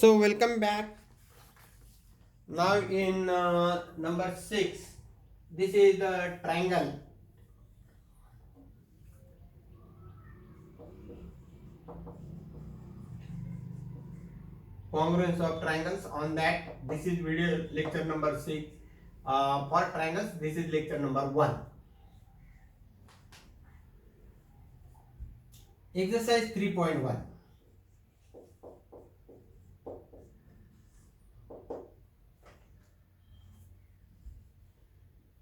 So welcome back. Now in number 6, this is the triangle. Congruence of triangles. On that, this is video lecture number 6. For triangles, this is lecture number 1. Exercise 3.1.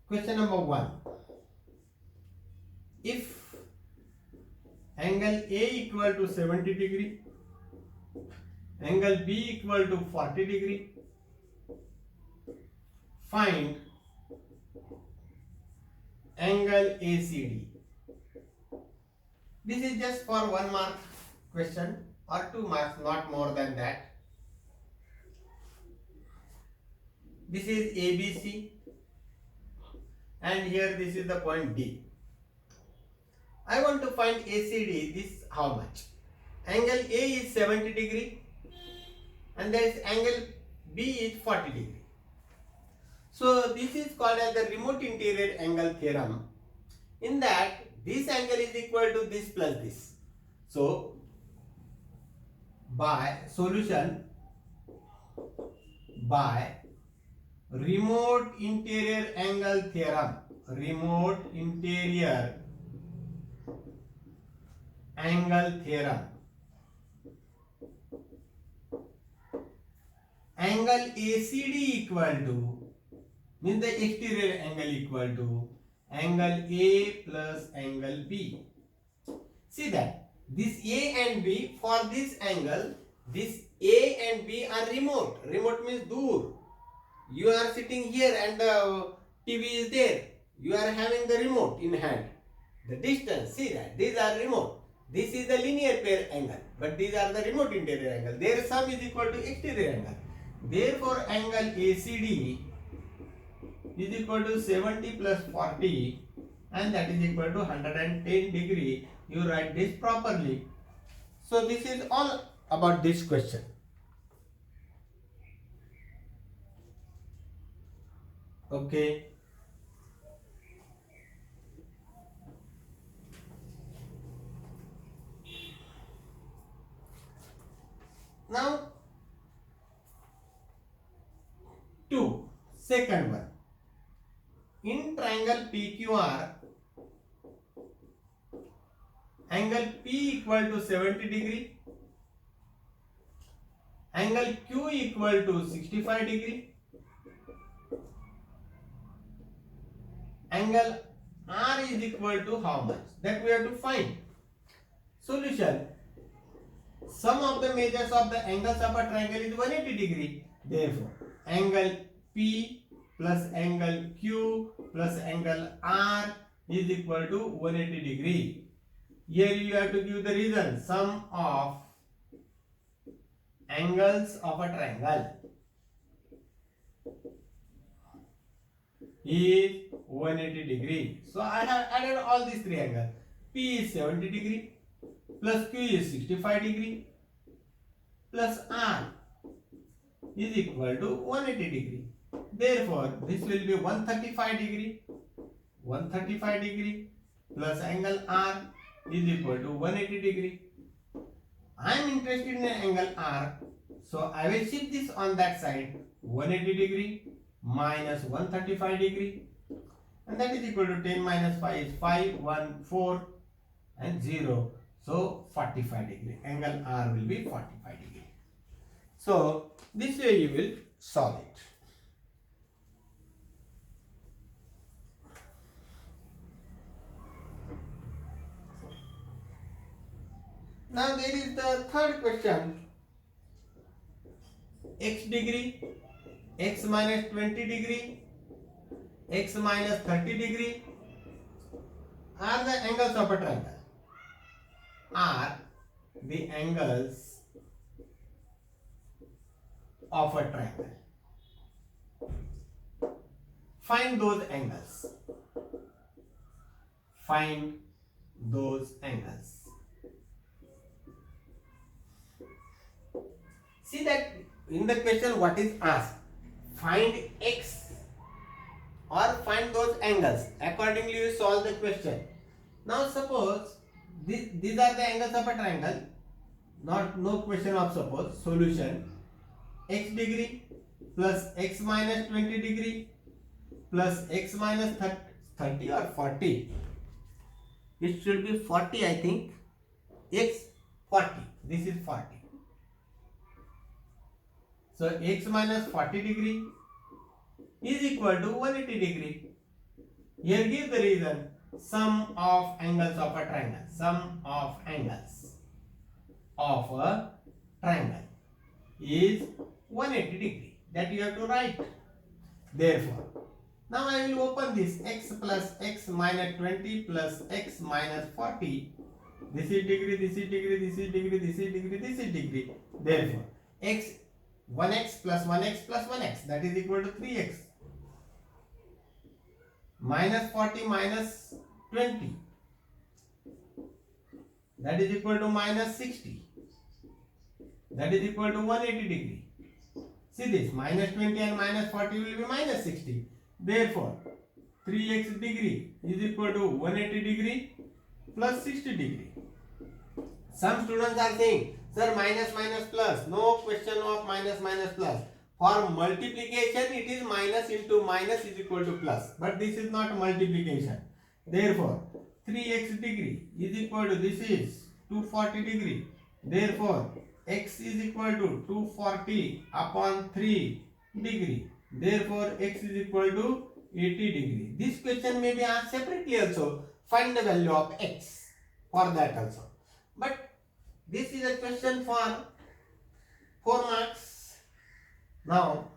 Question number 1. If angle A equal to 70 degree, angle B equal to 40 degree, find angle ACD. This is just for 1 mark question or 2 marks, not more than that. This is ABC and here this is the point D. I want to find ACD. This how much? Angle A is 70 degree and there is angle B is 40 degree. So this is called as the remote interior angle theorem. In that this angle is equal to this plus this. So by solution by remote interior angle theorem, remote interior angle theorem, angle ACD equal to, means the exterior angle equal to angle A plus angle B. See that this A and B, for this angle, this A and B are remote. Remote means dur. You are sitting here and the TV is there. You are having the remote in hand. The distance, see that, these are remote. This is the linear pair angle, but these are the remote interior angle. Their sum is equal to exterior angle. Therefore, angle ACD is equal to 70 plus 40 and that is equal to 110 degree. You write this properly. So this is all about this question. Okay. Now, second one. In triangle PQR, angle P equal to 70 degree, angle Q equal to 65 degree, angle R is equal to how much? That we have to find. Solution. Sum of the measures of the angles of a triangle is 180 degree. Therefore, angle P plus angle Q plus angle R is equal to 180 degree. Here you have to give the reason. Sum of angles of a triangle is 180 degree. So I have added all these three angles. P is 70 degree plus Q is 65 degree plus R is equal to 180 degree. Therefore, this will be 135 degree. 135 degree plus angle R is equal to 180 degree. I am interested in angle R, so I will shift this on that side. 180 degree minus 135 degree, and that is equal to 10 minus 5 is 5, 1, 4 and 0. So 45 degree. Angle R will be 45 degree. So this way you will solve it. Now there is the third question. X degree, x minus 20 degree, x minus 30 degree are the angles of a triangle. Are the angles of a triangle. Find those angles. Find those angles. See that in the question what is asked? Find x or find those angles. Accordingly, you solve the question. Now suppose these are the angles of a triangle. No question of suppose. Solution: x degree plus x minus 20 degree plus x minus 30 or 40. It should be 40, I think. X 40. This is 40. So x minus 40 degree is equal to 180 degree. Here give the reason: sum of angles of a triangle. Sum of angles of a triangle is 180 degree. That you have to write. Therefore, now I will open this: x plus x minus 20 plus x minus 40. This is degree, this is degree, this is degree, this is degree, this is degree. Therefore, x 1x plus 1x plus 1x, that is equal to 3x. Minus 40 minus 20, that is equal to minus 60. That is equal to 180 degree. See this, minus 20 and minus 40 will be minus 60. Therefore, 3x degree is equal to 180 degree plus 60 degree. Some students are saying, sir, minus minus plus. No question of minus minus plus. For multiplication, it is minus into minus is equal to plus. But this is not multiplication. Therefore, 3x degree is equal to, this is 240 degree. Therefore, x is equal to 240 upon 3 degree. Therefore, x is equal to 80 degree. This question may be asked separately also. Find the value of x for that also. But this is a question for 4 marks. Now,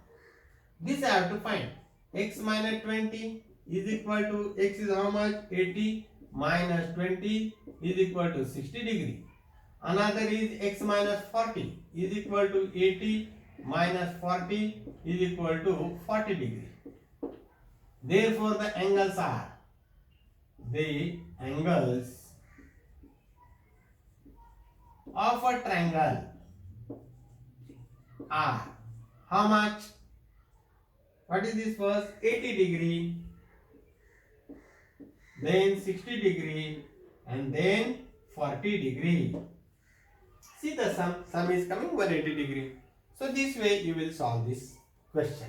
this I have to find. X minus 20 is equal to, x is how much? 80 minus 20 is equal to 60 degree. Another is x minus 40 is equal to 80 minus 40 is equal to 40 degree. Therefore, the angles are, of a triangle are how much? What is this first? 80 degree, then 60 degree, and then 40 degree. See the sum is coming 180 degree. So this way you will solve this question.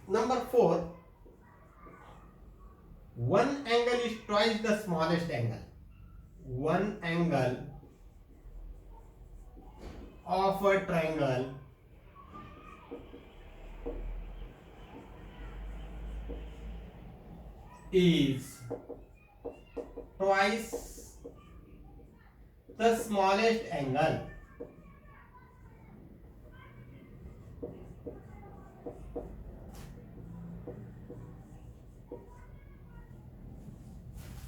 Number 4, one angle is twice the smallest angle. One angle of a triangle is twice the smallest angle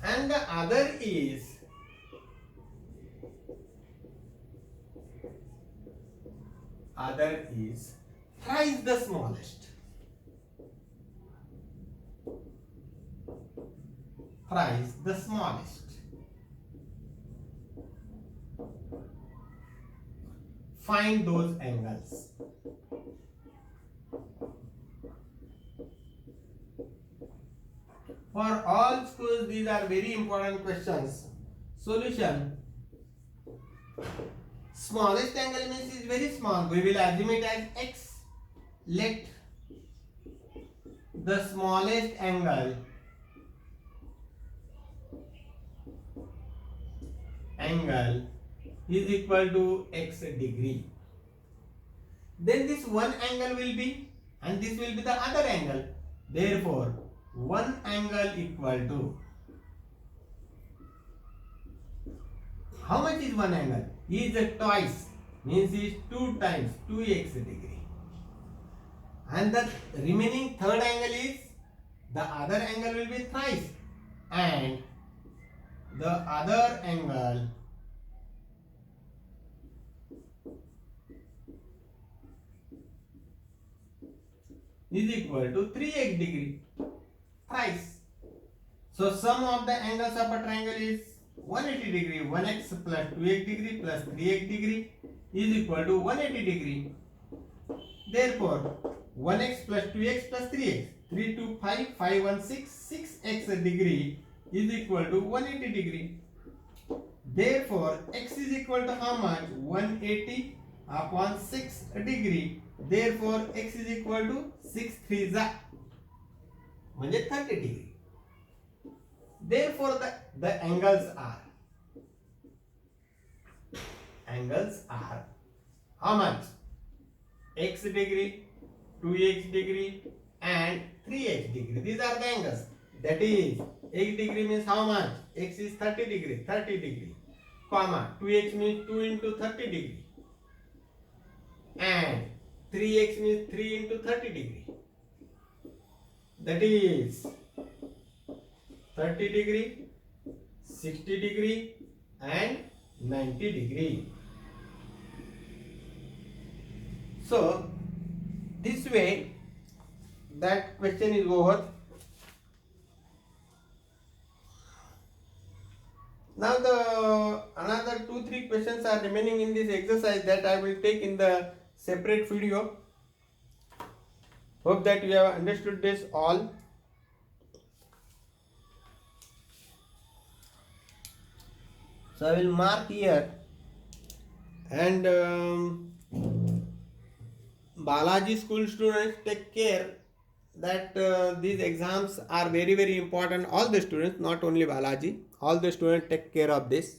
and the other is thrice the smallest. Thrice the smallest. Find those angles. For all schools, these are very important questions. Solution: smallest angle means is very small. We will assume it as x. Let the smallest angle is equal to x degree. Then this one angle will be, and this will be the other angle. Therefore, one angle equal to, how much is one angle? Is twice, means is 2 times 2x degree. And the remaining third angle is, the other angle will be thrice. And the other angle is equal to 3x degree thrice. So sum of the angles of a triangle is 180 degree. 1x plus 2x degree plus 3x degree is equal to 180 degree. Therefore 1x plus 2x plus 3x, 3 to 5, 5 1 6, 6x degree is equal to 180 degree. Therefore x is equal to how much? 180 upon 6 degree. Therefore x is equal to 6 3 म्हणजे 30 degree. Therefore the angles are how much? X degree, 2x degree and 3x degree. These are the angles. That is, x degree means how much? X is 30 degree, comma 2x means 2 into 30 degree and 3x means 3 into 30 degree. That is 30 degree, 60 degree and 90 degree. So this way that question is over. Now the another 2-3 questions are remaining in this exercise that I will take in the separate video. Hope that you have understood this all. So I will mark here, and Balaji school students, take care that these exams are very important. All the students, not only Balaji, all the students take care of this.